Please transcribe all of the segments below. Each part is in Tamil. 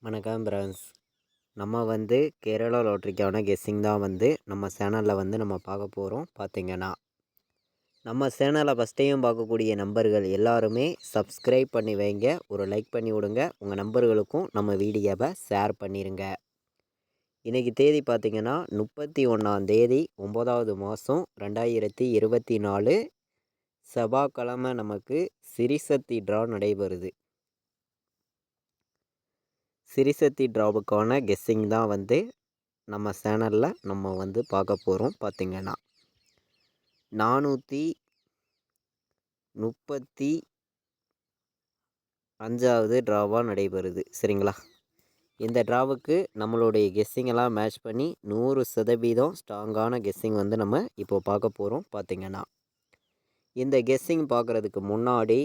வணக்கம் ஃப்ரெண்ட்ஸ். நம்ம வந்து கேரளா லாட்ரிக்கான கெஸ்ஸிங் தான் வந்து நம்ம சேனலில் வந்து நம்ம பார்க்க போகிறோம். பார்த்திங்கன்னா நம்ம சேனலை ஃபஸ்ட் டைம் பார்க்கக்கூடிய நம்பர்கள் எல்லாருமே சப்ஸ்கிரைப் பண்ணி வைங்க, ஒரு லைக் பண்ணி விடுங்க, உங்கள் நம்பர்களுக்கும் நம்ம வீடியோவை ஷேர் பண்ணிடுங்க. இன்றைக்கி தேதி பார்த்திங்கன்னா 31 9வது மாதம் 2024 செவ்வாய்க்கிழமை. நமக்கு சிரிசக்தி ட்ரா நடைபெறுது. சிரிசக்தி ட்ராவுக்கான கெஸ்ஸிங் தான் வந்து நம்ம சேனலில் நம்ம வந்து பார்க்க போகிறோம். பார்த்திங்கன்னா 435வது ட்ராவாக நடைபெறுது. சரிங்களா? இந்த ட்ராவுக்கு நம்மளுடைய கெஸ்ஸிங்கெல்லாம் மேட்ச் பண்ணி 100% ஸ்ட்ராங்கான கெஸ்ஸிங் வந்து நம்ம இப்போ பார்க்க போகிறோம். பார்த்திங்கன்னா இந்த கெஸ்ஸிங் பார்க்குறதுக்கு முன்னாடி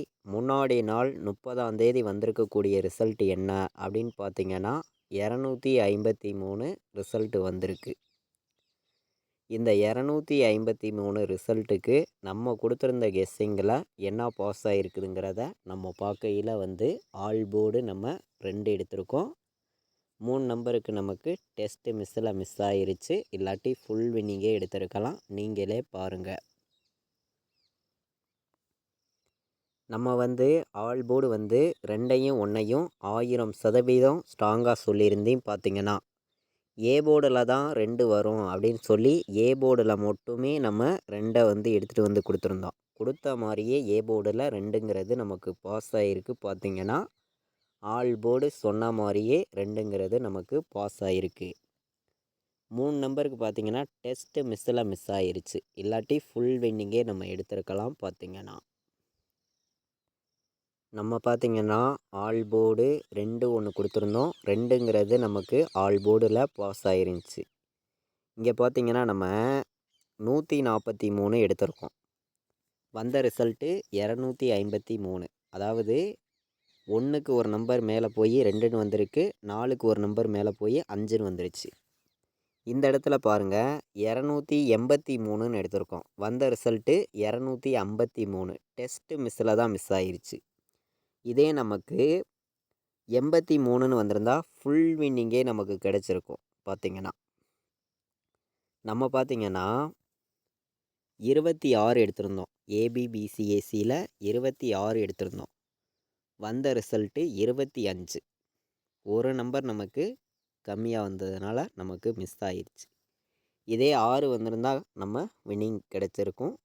நாள் 30 வந்திருக்கக்கூடிய ரிசல்ட் என்ன அப்படின்னு பார்த்திங்கன்னா 253 ரிசல்ட்டு வந்திருக்கு. இந்த 253 ரிசல்ட்டுக்கு நம்ம கொடுத்துருந்த கெஸ்ஸிங்கில் என்ன பாஸ் ஆகிருக்குதுங்கிறத நம்ம பார்க்கையில் வந்து ஆல் போர்டு நம்ம 2 எடுத்திருக்கோம். 3 நம்பருக்கு நமக்கு டெஸ்ட்டு மிஸ் ஆகிருச்சு. இல்லாட்டி ஃபுல் வின்னிங்கே எடுத்திருக்கலாம். நீங்களே பாருங்கள். நம்ம வந்து ஆல் போர்டு வந்து 2யும் 1யும் 1000% ஸ்ட்ராங்காக சொல்லியிருந்தேன். பார்த்திங்கன்னா ஏ போர்டில் தான் 2 வரும் அப்படின்னு சொல்லி ஏ போர்டில் மட்டுமே நம்ம 2 வந்து எடுத்துகிட்டு வந்து கொடுத்துருந்தோம். கொடுத்த மாதிரியே ஏ போர்டில் 2ங்கிறது நமக்கு பாஸ் ஆகிருக்கு. பார்த்திங்கன்னா ஆல் போர்டு சொன்ன மாதிரியே 2ங்கிறது நமக்கு பாஸ் ஆகிருக்கு. 3 நம்பருக்கு பார்த்திங்கன்னா டெஸ்ட்டு மிஸ் ஆகிருச்சு. இல்லாட்டி ஃபுல் வின்னிங்கே நம்ம எடுத்திருக்கலாம். பார்த்திங்கன்னா நம்ம பார்த்திங்கன்னா ஆல் போர்டு 2 1 கொடுத்துருந்தோம். 2ங்கிறது நமக்கு ஆல் போர்டில் பாஸ் ஆகிருந்துச்சு. இங்கே பார்த்திங்கன்னா நம்ம 143 எடுத்திருக்கோம். வந்த ரிசல்ட்டு 253. அதாவது 1க்கு ஒரு நம்பர் மேலே போய் 2ன்னு வந்திருக்கு, 4க்கு ஒரு நம்பர் மேலே போய் 5ன்னு வந்துருச்சு. இந்த இடத்துல பாருங்கள் 283ன்னு எடுத்திருக்கோம். வந்த ரிசல்ட்டு 253. டெஸ்ட்டு மிஸ்ஸில் தான் மிஸ் ஆகிருச்சு. இதே நமக்கு 83ன்னு வந்திருந்தா ஃபுல் வின்னிங்கே நமக்கு கிடச்சிருக்கும். பார்த்திங்கன்னா நம்ம பார்த்திங்கன்னா 26 எடுத்திருந்தோம். ஏபிபிசிஏசியில் 26 எடுத்திருந்தோம். வந்த ரிசல்ட்டு 25. ஒரு நம்பர் நமக்கு கம்மியாக வந்ததுனால நமக்கு மிஸ் ஆகிருச்சு. இதே 6 வந்திருந்தால் நம்ம வின்னிங் கிடச்சிருக்கும்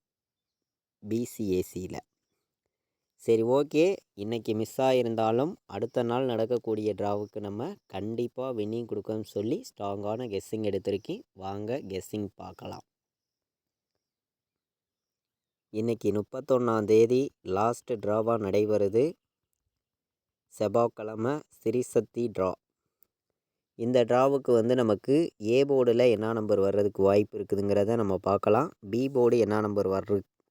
பிசிஏசியில். சரி, ஓகே. இன்றைக்கி மிஸ் ஆகியிருந்தாலும் அடுத்த நாள் நடக்கக்கூடிய ட்ராவுக்கு நம்ம கண்டிப்பாக வின்னிங் கொடுக்கணும்னு சொல்லி ஸ்ட்ராங்கான கெஸ்ஸிங் எடுத்திருக்கேன். வாங்க கெஸ்ஸிங் பார்க்கலாம். இன்றைக்கி 31 லாஸ்ட் ட்ராவாக நடைபெறுது. செவ்வாய்க்கிழமை சிரிசக்தி ட்ரா. இந்த ட்ராவுக்கு வந்து நமக்கு ஏ போர்டில் என்ன நம்பர் வர்றதுக்கு வாய்ப்பு இருக்குதுங்கிறத நம்ம பார்க்கலாம். பி போர்டு என்ன நம்பர்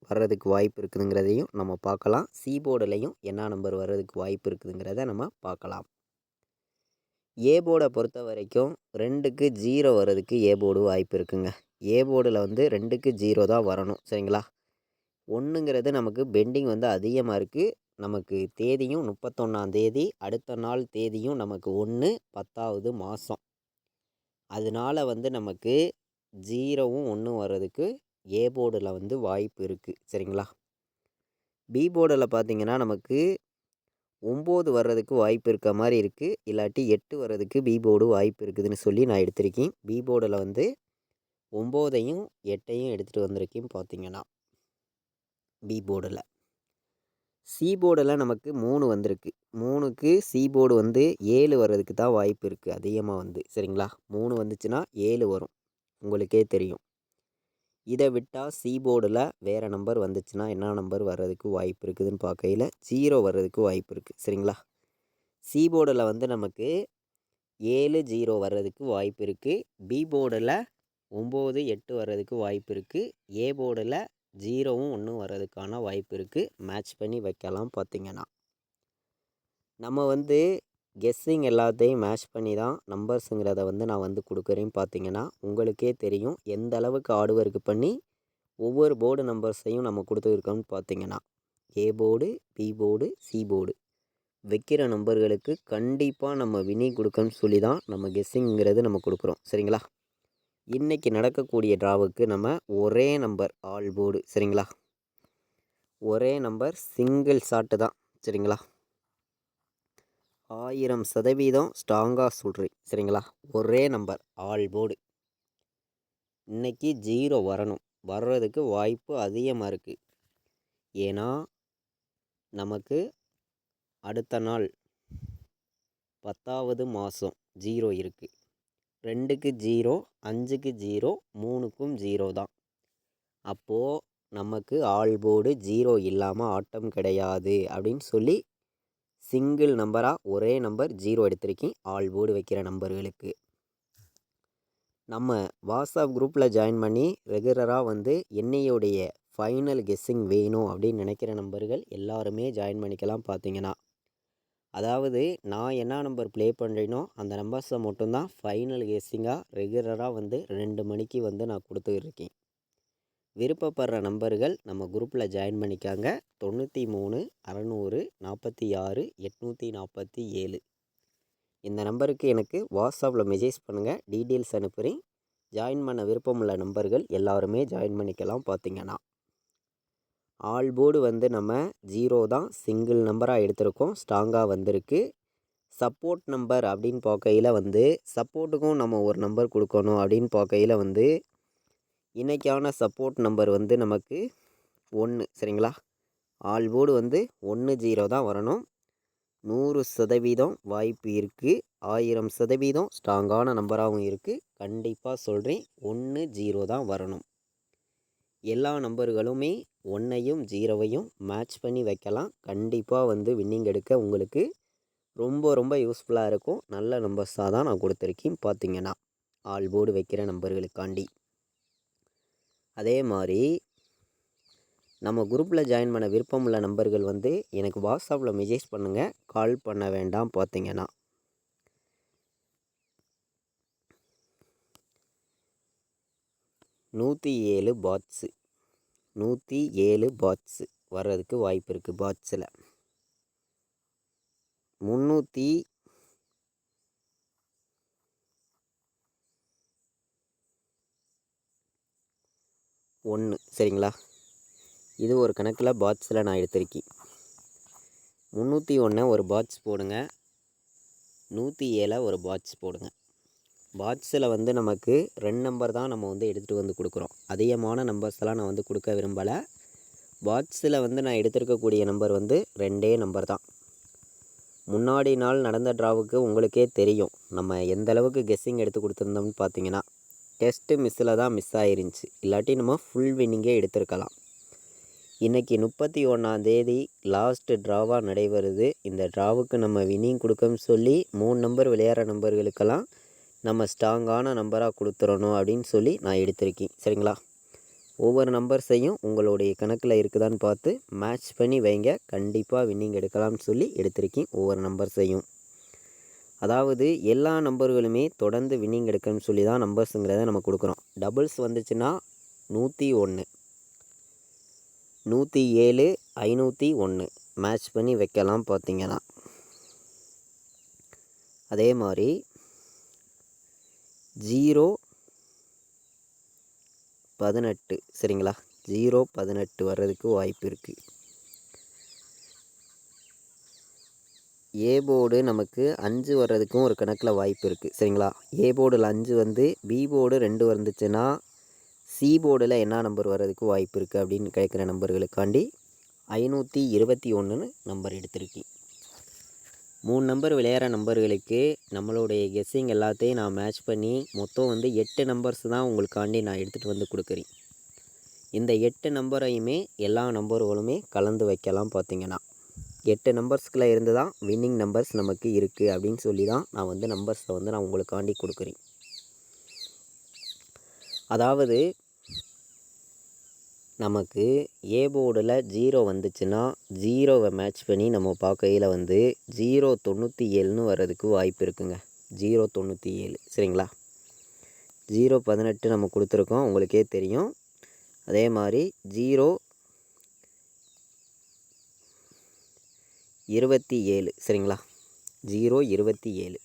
வர்றதுக்கு வாய்ப்பு இருக்குதுங்கிறதையும் நம்ம பார்க்கலாம். சி போர்டுலையும் என்ன நம்பர் வர்றதுக்கு வாய்ப்பு இருக்குதுங்கிறத நம்ம பார்க்கலாம். ஏ போர்டை பொறுத்த வரைக்கும் 2க்கு 0 வர்றதுக்கு ஏ போர்டு வாய்ப்பு இருக்குங்க. ஏ போர்டில் வந்து 2க்கு 0 தான் வரணும். சரிங்களா? 1ங்கிறது நமக்கு பெண்டிங் வந்து அதிகமாக இருக்குது. நமக்கு தேதியும் 31 அடுத்த நாள் தேதியும் நமக்கு 1/10வது மாதம். அதனால வந்து நமக்கு 0வும் 1 வர்றதுக்கு ஏ போர்டில் வந்து வாய்ப்பு இருக்குது. சரிங்களா? பி போர்டில் பார்த்திங்கன்னா நமக்கு 9 வர்றதுக்கு வாய்ப்பு இருக்க மாதிரி இருக்குது. இல்லாட்டி 8 வர்றதுக்கு பி போர்டு வாய்ப்பு இருக்குதுன்னு சொல்லி நான் எடுத்திருக்கேன். பி போர்டில் வந்து 9ஐயும் 8ஐயும் எடுத்துகிட்டு வந்திருக்கேன். பார்த்திங்கன்னா பி போர்டில். சி போர்டில் நமக்கு 3 வந்திருக்கு. 3க்கு சி போர்டு வந்து 7 வர்றதுக்கு தான் வாய்ப்பு இருக்குது அதிகமாக வந்து. சரிங்களா? 3 வந்துச்சுன்னா 7 வரும், உங்களுக்கே தெரியும். இதை விட்டால் சி போர்டில் வேறு நம்பர் வந்துச்சுன்னா என்ன நம்பர் வர்றதுக்கு வாய்ப்பு இருக்குதுன்னு பார்க்கையில் 0 வர்றதுக்கு வாய்ப்பு இருக்குது. சரிங்களா? சி போர்டில் வந்து நமக்கு 7 0 வர்றதுக்கு வாய்ப்பு இருக்குது. பி போர்டில் 9 8 வர்றதுக்கு வாய்ப்பு இருக்குது. ஏ போர்டில் 0வும் 1 வர்றதுக்கான வாய்ப்பு இருக்குது. மேட்ச் பண்ணி வைக்கலாம். பார்த்திங்கன்னா நம்ம வந்து கெஸ்ஸிங் எல்லாத்தையும் மேட்ச் பண்ணி தான் நம்பர்ஸுங்கிறத வந்து நான் வந்து கொடுக்குறேன். பார்த்திங்கன்னா உங்களுக்கே தெரியும் எந்த அளவுக்கு ஹார்ட் ஒர்க் பண்ணி ஒவ்வொரு போர்டு நம்பர்ஸையும் நம்ம கொடுத்துருக்கோம்னு. பார்த்திங்கன்னா A board, B board, C board. வைக்கிற நம்பர்களுக்கு கண்டிப்பாக நம்ம வினி கொடுக்கணும்னு சொல்லி தான் நம்ம கெஸ்ஸிங்கிறது நம்ம கொடுக்குறோம். சரிங்களா? இன்றைக்கி நடக்கக்கூடிய ட்ராவுக்கு நம்ம ஒரே நம்பர் ஆல் போர்டு. சரிங்களா? ஒரே நம்பர் சிங்கிள் ஷாட்டு தான். சரிங்களா? 1000% ஸ்ட்ராங்காக சொல்கிறேன். சரிங்களா? ஒரே நம்பர் ஆல் போர்டு. இன்றைக்கி 0 வரணும். வர்றதுக்கு வாய்ப்பு அதிகமாக இருக்குது. ஏன்னா நமக்கு அடுத்த நாள் 10வது மாதம் 0 இருக்குது. 2க்கு 0, 5க்கு 0, 3க்கும் 0 தான். அப்போது நமக்கு ஆல் போர்டு 0 இல்லாமல் ஆட்டம் கிடையாது அப்படின்னு சொல்லி சிங்கிள் நம்பராக ஒரே நம்பர் 0 எடுத்திருக்கேன் ஆல் போர்டு வைக்கிற நம்பர்களுக்கு. நம்ம வாட்ஸ்அப் குரூப்பில் ஜாயின் பண்ணி ரெகுலராக வந்து என்னையுடைய ஃபைனல் கெஸ்ஸிங் வேணும் அப்படின்னு நினைக்கிற நம்பர்கள் எல்லாருமே ஜாயின் பண்ணிக்கலாம். பார்த்தீங்கன்னா அதாவது நான் என்ன நம்பர் ப்ளே பண்ணுறேனோ அந்த நம்பர்ஸை மட்டும்தான் ஃபைனல் கெஸ்ஸிங்காக ரெகுலராக வந்து 2 மணிக்கு வந்து நான் கொடுத்துருக்கேன். விருப்பப்படுற நம்பர்கள் நம்ம குரூப்பில் ஜாயின் பண்ணிக்காங்க. 93 600 46 847 இந்த நம்பருக்கு எனக்கு வாட்ஸ்அப்பில் மெசேஜ் பண்ணுங்கள். டீட்டெயில்ஸ் அனுப்புகிறேன். ஜாயின் பண்ண விருப்பமுள்ள நம்பர்கள் எல்லாருமே ஜாயின் பண்ணிக்கலாம். பார்த்திங்கன்னா ஆல் போர்டு வந்து நம்ம 0 தான் சிங்கிள் நம்பராக எடுத்திருக்கோம். ஸ்ட்ராங்காக வந்திருக்கு. சப்போர்ட் நம்பர் அப்படின்னு பார்க்கையில் வந்து சப்போர்ட்டுக்கும் நம்ம ஒரு நம்பர் கொடுக்கணும் அப்படின்னு பார்க்கையில் வந்து இன்றைக்கான சப்போர்ட் நம்பர் வந்து நமக்கு 1. சரிங்களா? ஆல் போர்டு வந்து 10 தான் வரணும். 100% வாய்ப்பு இருக்குது. 1000% ஸ்ட்ராங்கான நம்பராகவும் இருக்குது. கண்டிப்பாக சொல்கிறேன் 10 தான் வரணும். எல்லா நம்பர்களுமே 1ஐயும் 0வையும் மேட்ச் பண்ணி வைக்கலாம். கண்டிப்பாக வந்து வின்னிங் எடுக்க உங்களுக்கு ரொம்ப ரொம்ப யூஸ்ஃபுல்லாக இருக்கும். நல்ல நம்பர்ஸாக தான் நான் கொடுத்துருக்கேன். பார்த்திங்கன்னா ஆல் போர்டு வைக்கிற நம்பர்களுக்காண்டி. அதே மாதிரி நம்ம குரூப்பில் ஜாயின் பண்ண விருப்பமுள்ள நம்பர்கள் வந்து எனக்கு வாட்ஸ்அப்பில் மெசேஜ் பண்ணுங்கள். கால் பண்ண வேண்டாம். பார்த்திங்கன்னா 107 பாட்ஸு 107 பாட்ஸு வர்றதுக்கு வாய்ப்பு இருக்குது. பாட்ஸில் 301. சரிங்களா? இது ஒரு கணக்கில் பாட்ஸில் நான் எடுத்திருக்கேன். 301 ஒரு பாட்ஸ் போடுங்க. 107 ஒரு பாட்ஸ் போடுங்க. பாட்ஸில் வந்து நமக்கு 2 நம்பர் தான் நம்ம வந்து எடுத்துகிட்டு வந்து கொடுக்குறோம். அதிகமான நம்பர்ஸ்லாம் நான் வந்து கொடுக்க விரும்பலை. பாட்ஸில் வந்து நான் எடுத்திருக்கக்கூடிய நம்பர் வந்து 2 நம்பர் தான். முன்னாடி நாள் நடந்த ட்ராவுக்கு உங்களுக்கே தெரியும் நம்ம எந்த அளவுக்கு கெஸ்ஸிங் எடுத்து கொடுத்துருந்தோம்னு. பார்த்தீங்கன்னா டெஸ்ட்டு மிஸ்ஸில் தான் மிஸ் ஆயிருந்துச்சு. இல்லாட்டி நம்ம ஃபுல் வின்னிங்கே எடுத்திருக்கலாம். இன்றைக்கி 31 லாஸ்ட்டு ட்ராவாக நடைபெறுது. இந்த ட்ராவுக்கு நம்ம வின்னிங் கொடுக்கணும்னு சொல்லி 3 நம்பர் விளையாடுற நம்பர்களுக்கெல்லாம் நம்ம ஸ்ட்ராங்கான நம்பராக கொடுத்துடணும் அப்படின்னு சொல்லி நான் எடுத்திருக்கேன். சரிங்களா? ஒவ்வொரு நம்பர்ஸையும் உங்களுடைய கணக்கில் இருக்குதான்னு பார்த்து மேட்ச் பண்ணி வைங்க. கண்டிப்பாக வின்னிங் எடுக்கலாம்னு சொல்லி எடுத்திருக்கேன் ஒவ்வொரு நம்பர்ஸையும். அதாவது எல்லா நம்பர்களுமே தொடர்ந்து வின்னிங் எடுக்கணும்னு சொல்லி தான் நம்பர்ஸுங்கிறத நம்ம கொடுக்குறோம். டபுள்ஸ் வந்துச்சுன்னா 101, 107, 501 மேட்ச் பண்ணி வைக்கலாம். பார்த்திங்கன்னா அதே மாதிரி 018 சரிங்களா? 018 வர்றதுக்கு வாய்ப்பு இருக்குது. ஏ போர்டு நமக்கு 5 வர்றதுக்கும் ஒரு கணக்கில் வாய்ப்பு இருக்குது. சரிங்களா? ஏ போர்டில் 5 வந்து பி போர்டு 2 வந்துச்சுன்னா சி போர்டில் என்ன நம்பர் வர்றதுக்கு வாய்ப்பு இருக்குது அப்படின்னு கேட்குற நம்பர்களுக்காண்டி 521 நம்பர் எடுத்திருக்கேன். 3 நம்பர் விளையாடுற நம்பர்களுக்கு நம்மளுடைய கெஸ்ஸிங் எல்லாத்தையும் நான் மேட்ச் பண்ணி மொத்தம் வந்து 8 நம்பர்ஸ் தான் உங்களுக்காண்டி நான் எடுத்துகிட்டு வந்து கொடுக்குறேன். இந்த 8 நம்பரையுமே எல்லா நம்பர்களுமே கலந்து வைக்கலாம். பார்த்திங்கன்னா 8 நம்பர்ஸ்குள்ளே இருந்து தான் வின்னிங் நம்பர்ஸ் நமக்கு இருக்குது அப்படின்னு சொல்லி தான் நான் வந்து நம்பர்ஸை வந்து நான் உங்களுக்காண்டி கொடுக்குறேன். அதாவது நமக்கு ஏ போர்டில் 0 வந்துச்சுன்னா 0வை மேட்ச் பண்ணி நம்ம பார்க்கையில் வந்து 097ன்னு வர்றதுக்கு வாய்ப்பு இருக்குங்க. 097 சரிங்களா? 018 நம்ம கொடுத்துருக்கோம், உங்களுக்கே தெரியும். அதே மாதிரி 27 சரிங்களா. 027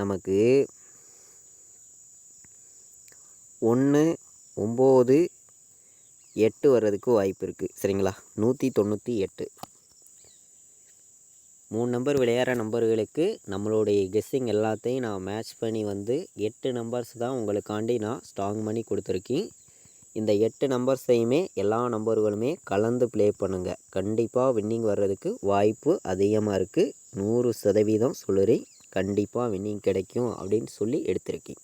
நமக்கு 1 9 8 வர்றதுக்கு வாய்ப்பு இருக்குது சரிங்களா. 198 3 நம்பர் விளையாடுற நம்பர்களுக்கு நம்மளுடைய கெஸ்ஸிங் எல்லாத்தையும் நான் மேட்ச் பண்ணி வந்து 8 நம்பர்ஸ் தான் உங்களுக்காண்டி நான் ஸ்ட்ராங் பண்ணி கொடுத்துருக்கேன். இந்த 8 நம்பர்ஸையுமே எல்லா நம்பர்களுமே கலந்து ப்ளே பண்ணுங்கள். கண்டிப்பாக வின்னிங் வர்றதுக்கு வாய்ப்பு அதிகமாக இருக்குது. 100% சொல்லுறேன், கண்டிப்பாக வின்னிங் கிடைக்கும் அப்படின்னு சொல்லி எடுத்திருக்கேன்.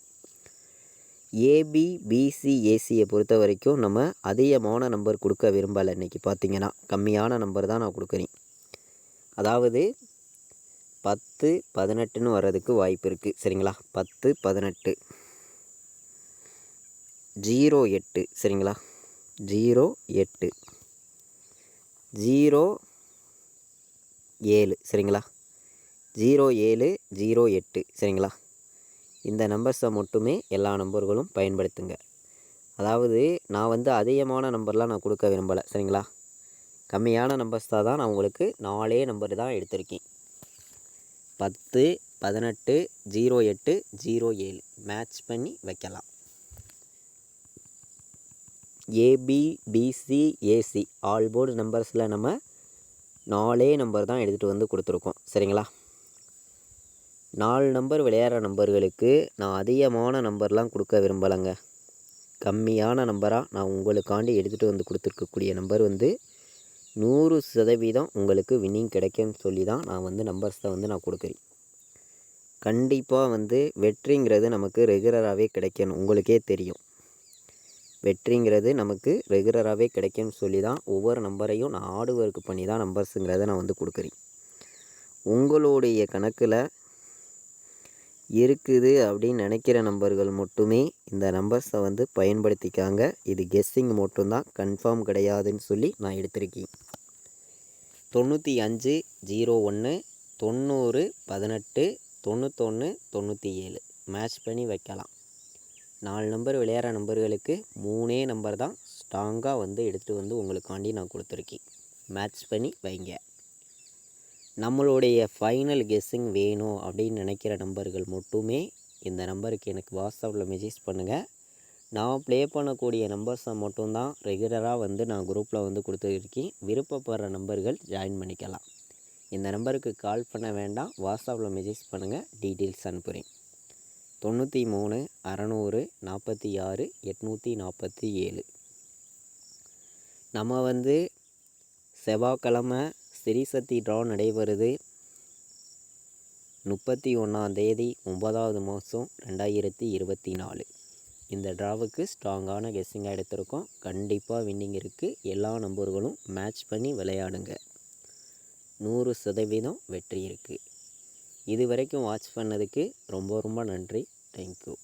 ஏபி பிசி ஏசியை பொறுத்த வரைக்கும் நம்ம அதிகமான நம்பர் கொடுக்க விரும்பலை. இன்றைக்கி பார்த்தீங்கன்னா கம்மியான நம்பர் தான் நான் கொடுக்குறேன். அதாவது 10 18ன்னு வர்றதுக்கு வாய்ப்பு இருக்குது சரிங்களா. 10 18 08 சரிங்களா. 08 07 சரிங்களா. 07 08 சரிங்களா. இந்த நம்பர்ஸை மட்டுமே எல்லா நம்பர்களும் பயன்படுத்துங்க. அதாவது நான் வந்து அதிகமான நம்பர்லாம் நான் கொடுக்க விரும்பலை சரிங்களா. கம்மியான நம்பர்ஸ் தான் நான் உங்களுக்கு 4 நம்பர் தான் எடுத்திருக்கேன். 10 18 08 07 மேட்ச் பண்ணி வைக்கலாம். AB BC AC all board நம்பர்ஸில் நம்ம 4 நம்பர் தான் எடுத்துகிட்டு வந்து கொடுத்துருக்கோம் சரிங்களா. 4 நம்பர் விளையாடுற நம்பர்களுக்கு நான் அதிகமான நம்பர்லாம் கொடுக்க விரும்பலைங்க. கம்மியான நம்பராக நான் உங்களுக்காண்டி எடுத்துகிட்டு வந்து கொடுத்துருக்கக்கூடிய நம்பர் வந்து 100% உங்களுக்கு வின்னிங் கிடைக்கும்னு சொல்லி தான் நான் வந்து நம்பர்ஸை வந்து நான் கொடுக்குறேன். கண்டிப்பாக வந்து வெற்றிங்கிறது நமக்கு ரெகுலராகவே கிடைக்கணும். உங்களுக்கே தெரியும், வெற்றிங்கிறது நமக்கு ரெகுலராகவே கிடைக்கும்னு சொல்லி தான் ஒவ்வொரு நம்பரையும் நான் ஹார்டு ஒர்க் பண்ணி தான் நம்பர்ஸுங்கிறத நான் வந்து கொடுக்குறேன். உங்களுடைய கணக்கில் இருக்குது அப்படின்னு நினைக்கிற நம்பர்கள் மட்டுமே இந்த நம்பர்ஸை வந்து பயன்படுத்திக்காங்க. இது கெஸ்ஸிங் மட்டும்தான், கன்ஃபார்ம் கிடையாதுன்னு சொல்லி நான் எடுத்திருக்கேன். 95 01 90 18 91 97 மேட்ச் பண்ணி வைக்கலாம். 4 நம்பர் விளையாடுற நம்பர்களுக்கு 3 நம்பர் தான் ஸ்ட்ராங்காக வந்து எடுத்துகிட்டு வந்து உங்களுக்காண்டி நான் கொடுத்துருக்கேன். மேட்ச் பண்ணி வைங்க. நம்மளுடைய ஃபைனல் கெஸ்ஸிங் வேணும் அப்படின்னு நினைக்கிற நம்பர்கள் மட்டுமே இந்த நம்பருக்கு எனக்கு வாட்ஸ்அப்பில் மெசேஜ் பண்ணுங்கள். நான் ப்ளே பண்ணக்கூடிய நம்பர்ஸை மட்டும்தான் ரெகுலராக வந்து நான் குரூப்பில் வந்து கொடுத்துருக்கேன். விருப்பப்படுற நம்பர்கள் ஜாயின் பண்ணிக்கலாம். இந்த நம்பருக்கு கால் பண்ண வேண்டாம், வாட்ஸ்அப்பில் மெசேஜ் பண்ணுங்கள், டீட்டெயில்ஸ் அனுப்புகிறேன். 93 600 46 847 நம்ம வந்து செவ்வாய்க்கிழமை ஸ்ரீசக்தி ட்ரா நடைபெறுது. 31ஆம் தேதி 9வது மாதம் 2024. இந்த ட்ராவுக்கு ஸ்ட்ராங்கான கெஸ்ஸிங்காக எடுத்திருக்கோம். கண்டிப்பாக வின்னிங் இருக்குது. எல்லா நம்பர்களும் மேட்ச் பண்ணி விளையாடுங்க. 100% வெற்றி இருக்குது. இது வரைக்கும் வாட்ச் பண்ணதுக்கு ரொம்ப ரொம்ப நன்றி. தேங்க்யூ.